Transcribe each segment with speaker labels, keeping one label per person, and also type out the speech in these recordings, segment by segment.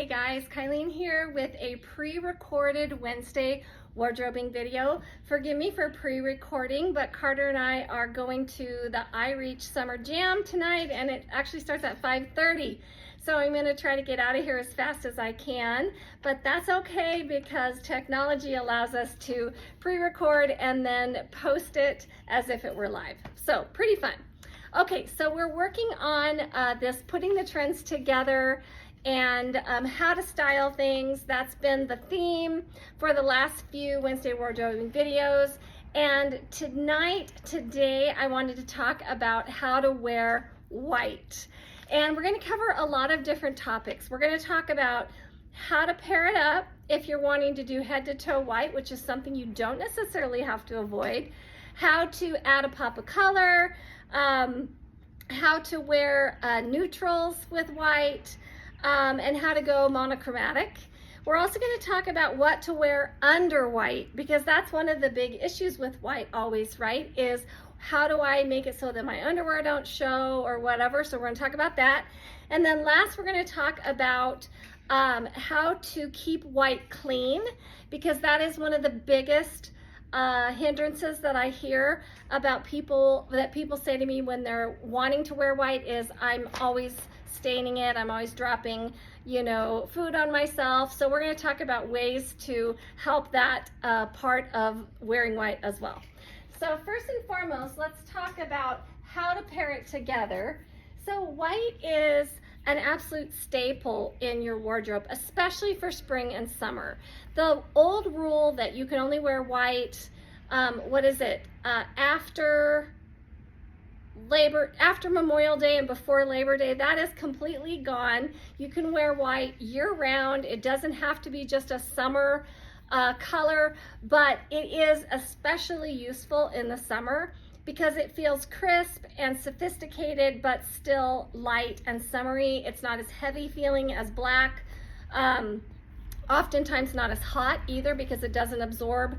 Speaker 1: Hey guys, Kylene here with a pre-recorded Wednesday wardrobing video. Forgive me for pre-recording, but Carter and I are going to the iReach Summer Jam tonight, and it actually starts at 5:30. So I'm going to try to get out of here as fast as I can, but that's okay because technology allows us to pre-record and then post it as if it were live. So pretty fun. Okay, so we're working on this putting the trends together and how to style things. That's been the theme for the last few Wednesday wardrobing videos. And today, I wanted to talk about how to wear white. And we're going to cover a lot of different topics. We're going to talk about how to pair it up if you're wanting to do head to toe white, which is something you don't necessarily have to avoid, how to add a pop of color, how to wear neutrals with white, and how to go monochromatic. We're also going to talk about what to wear under white, because that's one of the big issues with white always, right? Is how do I make it so that my underwear don't show or whatever? So we're going to talk about that. And then last, we're going to talk about how to keep white clean, because that is one of the biggest hindrances that I hear about people say to me when they're wanting to wear white is I'm always staining it, I'm always dropping, food on myself. So we're going to talk about ways to help that part of wearing white as well. So first and foremost, let's talk about how to pair it together. So white is an absolute staple in your wardrobe, especially for spring and summer. The old rule that you can only wear white, after Memorial Day and before Labor Day, that is completely gone. You can wear white year-round. It doesn't have to be just a summer color, but it is especially useful in the summer because it feels crisp and sophisticated, but still light and summery. It's not as heavy feeling as black. Oftentimes not as hot either because it doesn't absorb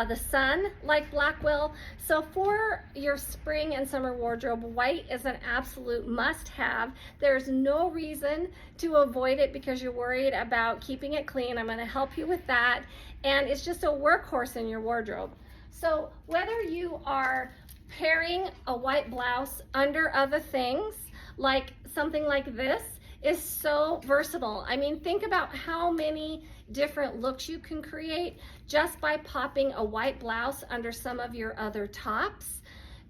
Speaker 1: the sun like black will. So for your spring and summer wardrobe, white is an absolute must-have. There's no reason to avoid it because you're worried about keeping it clean. I'm going to help you with that. And it's just a workhorse in your wardrobe. So whether you are pairing a white blouse under other things, like something like this, is so versatile. I mean, think about how many different looks you can create just by popping a white blouse under some of your other tops.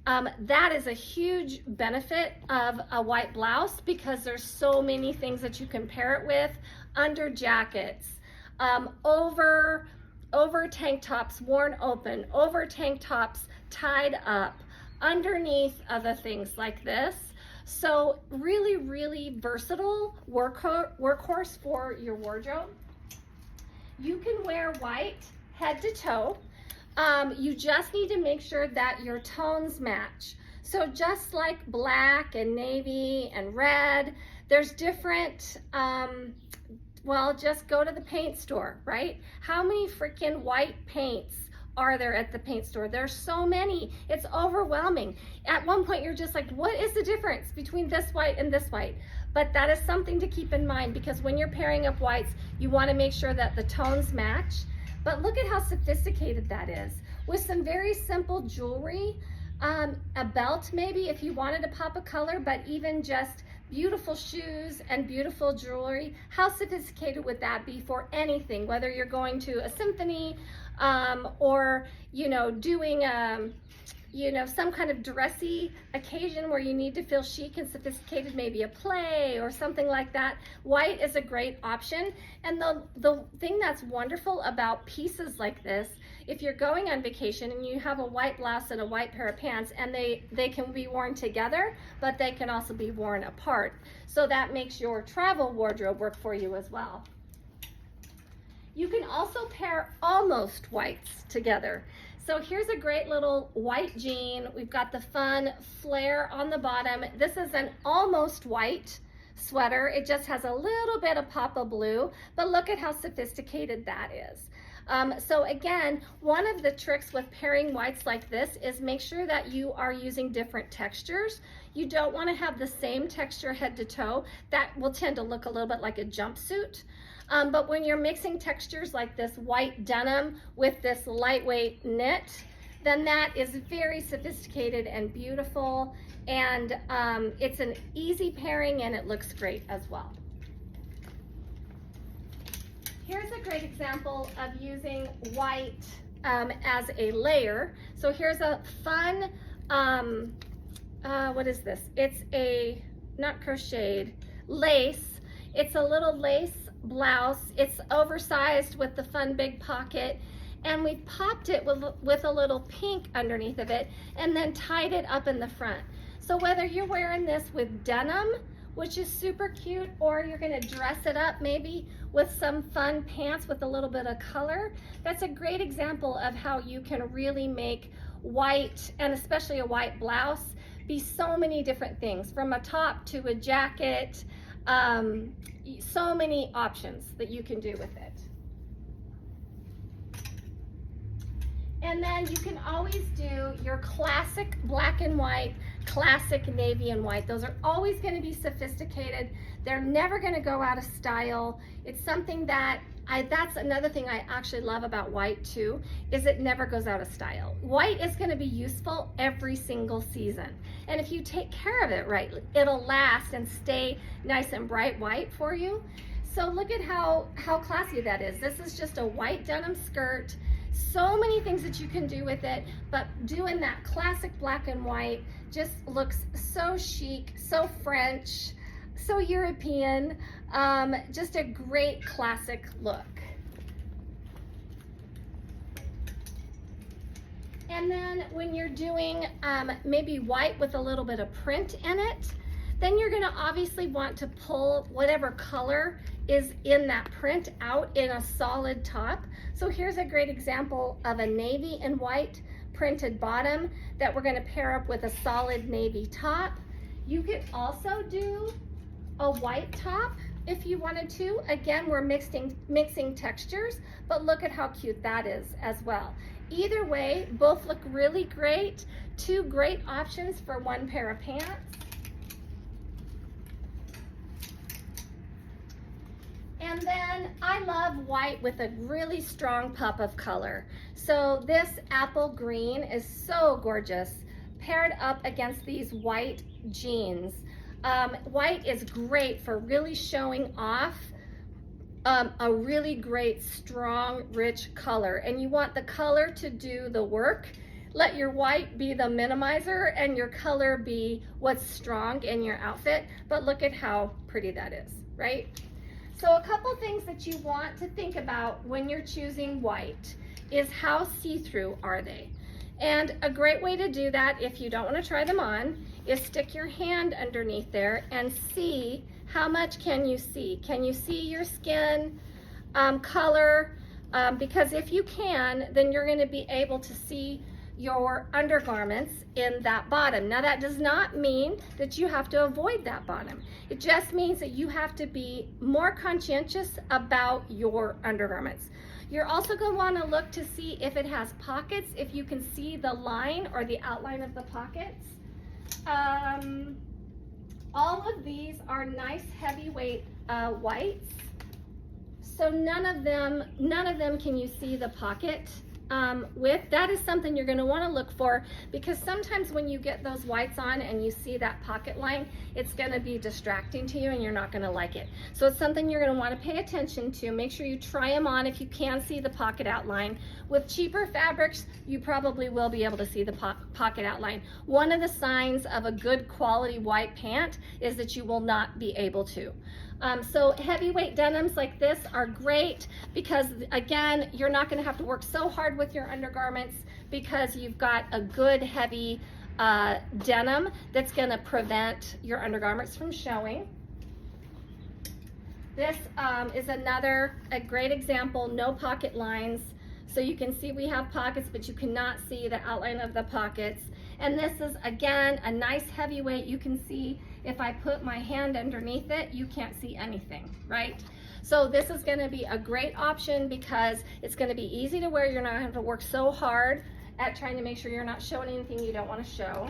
Speaker 1: That is a huge benefit of a white blouse because there's so many things that you can pair it with. Under jackets, over tank tops worn open, over tank tops tied up, underneath other things like this. So really, really versatile workhorse for your wardrobe. You can wear white head to toe. You just need to make sure that your tones match. So just like black and navy and red, there's different, just go to the paint store, right? How many freaking white paints are there at the paint store? There's so many. It's overwhelming. At one point you're just like, what is the difference between this white and this white? But that is something to keep in mind because when you're pairing up whites, you want to make sure that the tones match. But look at how sophisticated that is. With some very simple jewelry, a belt maybe if you wanted to pop a color, but even just beautiful shoes and beautiful jewelry, how sophisticated would that be for anything, whether you're going to a symphony, or doing some kind of dressy occasion where you need to feel chic and sophisticated, maybe a play or something like that. White is a great option. And the thing that's wonderful about pieces like this, if you're going on vacation and you have a white blouse and a white pair of pants, and they can be worn together, but they can also be worn apart. So that makes your travel wardrobe work for you as well. You can also pair almost whites together. So here's a great little white jean. We've got the fun flare on the bottom. This is an almost white sweater. It just has a little bit of pop of blue, but look at how sophisticated that is. So again, one of the tricks with pairing whites like this is make sure that you are using different textures. You don't want to have the same texture head to toe. That will tend to look a little bit like a jumpsuit. But when you're mixing textures like this white denim with this lightweight knit, then that is very sophisticated and beautiful, and it's an easy pairing and it looks great as well. Here's a great example of using white as a layer. So here's a fun, what is this? It's a, not crocheted, lace. It's a little lace blouse. It's oversized with the fun big pocket. And we popped it with a little pink underneath of it and then tied it up in the front. So whether you're wearing this with denim, which is super cute, or you're gonna dress it up maybe with some fun pants with a little bit of color, that's a great example of how you can really make white, and especially a white blouse, be so many different things, from a top to a jacket, so many options that you can do with it. And then you can always do your classic black and white, classic navy and white. Those are always going to be sophisticated. They're never going to go out of style. It's something that that's another thing I actually love about white too, is it never goes out of style. White is going to be useful every single season. And if you take care of it right, it'll last and stay nice and bright white for you. So look at how classy that is. This is just a white denim skirt. So many things that you can do with it, but doing that classic black and white just looks so chic, so French, so European, just a great classic look. And then when you're doing maybe white with a little bit of print in it, then you're gonna obviously want to pull whatever color is in that print out in a solid top. So here's a great example of a navy and white printed bottom that we're gonna pair up with a solid navy top. You could also do a white top if you wanted to. Again, we're mixing textures, but look at how cute that is as well. Either way, both look really great. Two great options for one pair of pants. And then I love white with a really strong pop of color. So this apple green is so gorgeous, paired up against these white jeans. White is great for really showing off a really great, strong, rich color. And you want the color to do the work. Let your white be the minimizer and your color be what's strong in your outfit. But look at how pretty that is, right? So a couple things that you want to think about when you're choosing white is how see-through are they? And a great way to do that, if you don't want to try them on, is stick your hand underneath there and see how much can you see. Can you see your skin color? Because if you can, then you're going to be able to see your undergarments in that bottom. Now that does not mean that you have to avoid that bottom. It just means that you have to be more conscientious about your undergarments. You're also going to want to look to see if it has pockets, if you can see the line or the outline of the pockets. All of these are nice heavyweight whites. So none of them can you see the pocket with. That is something you're going to want to look for, because sometimes when you get those whites on and you see that pocket line, it's going to be distracting to you and you're not going to like it. So it's something you're going to want to pay attention to. Make sure you try them on if you can see the pocket outline. With cheaper fabrics, you probably will be able to see the pocket outline. One of the signs of a good quality white pant is that you will not be able to. So heavyweight denims like this are great because, again, you're not going to have to work so hard with your undergarments because you've got a good heavy denim that's going to prevent your undergarments from showing. This is a great example, no pocket lines. So you can see we have pockets, but you cannot see the outline of the pockets. And this is, again, a nice heavyweight. You can see if I put my hand underneath it, you can't see anything, right? So this is going to be a great option because it's going to be easy to wear. You're not going to have to work so hard at trying to make sure you're not showing anything you don't want to show.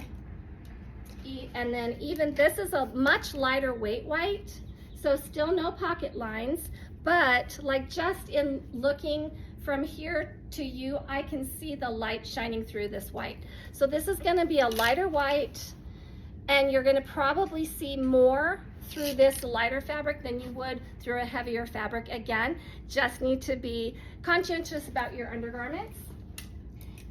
Speaker 1: And then even this is a much lighter weight white, so still no pocket lines, but like just in looking from here to you, I can see the light shining through this white. So this is going to be a lighter white, and you're going to probably see more through this lighter fabric than you would through a heavier fabric. Again, just need to be conscientious about your undergarments.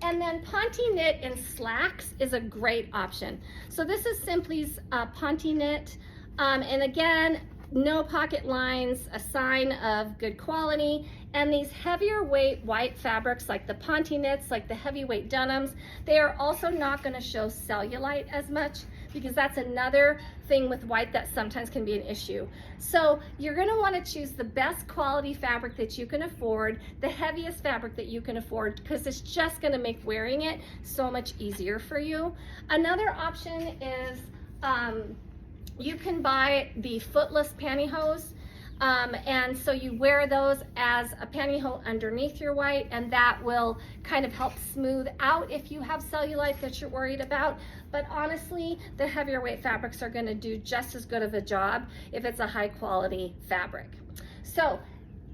Speaker 1: And then Ponte knit in slacks is a great option. So this is Simply's Ponte knit, and again, no pocket lines, a sign of good quality. And these heavier weight white fabrics like the Ponte knits, like the heavyweight denims, they are also not going to show cellulite as much, because that's another thing with white that sometimes can be an issue. So you're going to want to choose the best quality fabric that you can afford, the heaviest fabric that you can afford, because it's just going to make wearing it so much easier for you. Another option is you can buy the footless pantyhose. And so you wear those as a pantyhose underneath your white, and that will kind of help smooth out if you have cellulite that you're worried about. But honestly, the heavier weight fabrics are going to do just as good of a job if it's a high quality fabric. So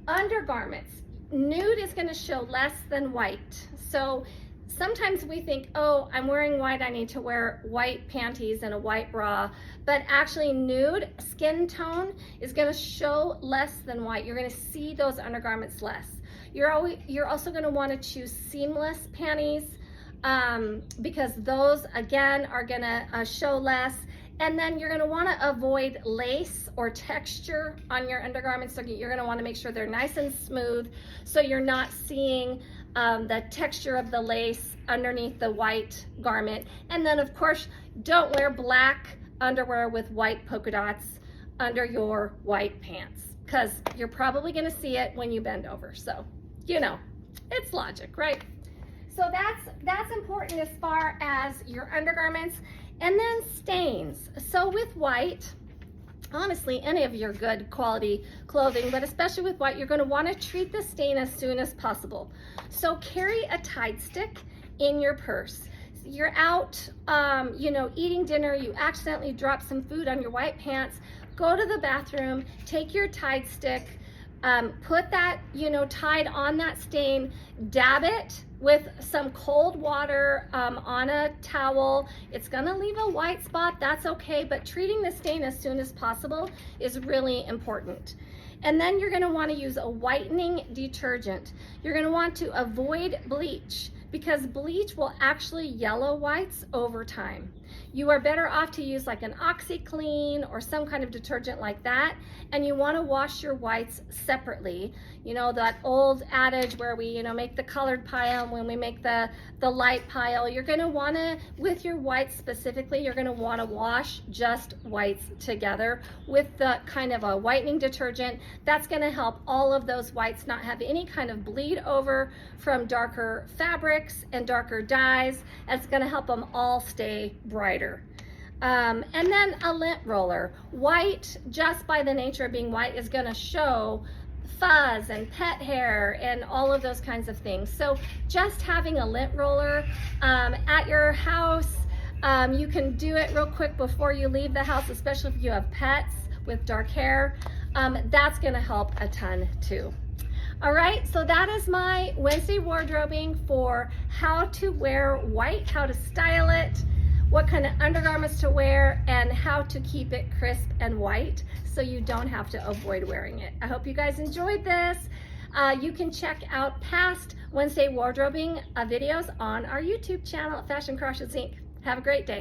Speaker 1: undergarments, nude is going to show less than white. So sometimes we think, oh, I'm wearing white, I need to wear white panties and a white bra, but actually nude skin tone is going to show less than white. You're going to see those undergarments less. You're also going to want to choose seamless panties because those again are going to show less. And then you're going to want to avoid lace or texture on your undergarments. So you're going to want to make sure they're nice and smooth, so you're not seeing the texture of the lace underneath the white garment. And then of course, don't wear black underwear with white polka dots under your white pants, because you're probably going to see it when you bend over. So, you know, it's logic, right? So that's important as far as your undergarments. And then stains. So with white, honestly, any of your good quality clothing, but especially with white, you're going to want to treat the stain as soon as possible. So carry a Tide stick in your purse. You're out, eating dinner, you accidentally drop some food on your white pants, go to the bathroom, take your Tide stick, put that, Tide on that stain, dab it with some cold water on a towel. It's gonna leave a white spot, that's okay, but treating the stain as soon as possible is really important. And then you're gonna wanna use a whitening detergent. You're gonna want to avoid bleach, because bleach will actually yellow whites over time. You are better off to use like an OxyClean or some kind of detergent like that, and you want to wash your whites separately. You know, that old adage where we, make the colored pile when we make the light pile. You're going to want to, with your whites specifically, you're going to want to wash just whites together with the kind of a whitening detergent. That's going to help all of those whites not have any kind of bleed over from darker fabrics and darker dyes. It's going to help them all stay brighter. And then a lint roller. White, just by the nature of being white, is going to show fuzz and pet hair and all of those kinds of things. So just having a lint roller at your house, you can do it real quick before you leave the house, especially if you have pets with dark hair. That's going to help a ton too. All right, so that is my Wednesday wardrobing for how to wear white, how to style it, what kind of undergarments to wear, and how to keep it crisp and white so you don't have to avoid wearing it. I hope you guys enjoyed this. You can check out past Wednesday wardrobing videos on our YouTube channel at Fashion Crotchets Inc. Have a great day.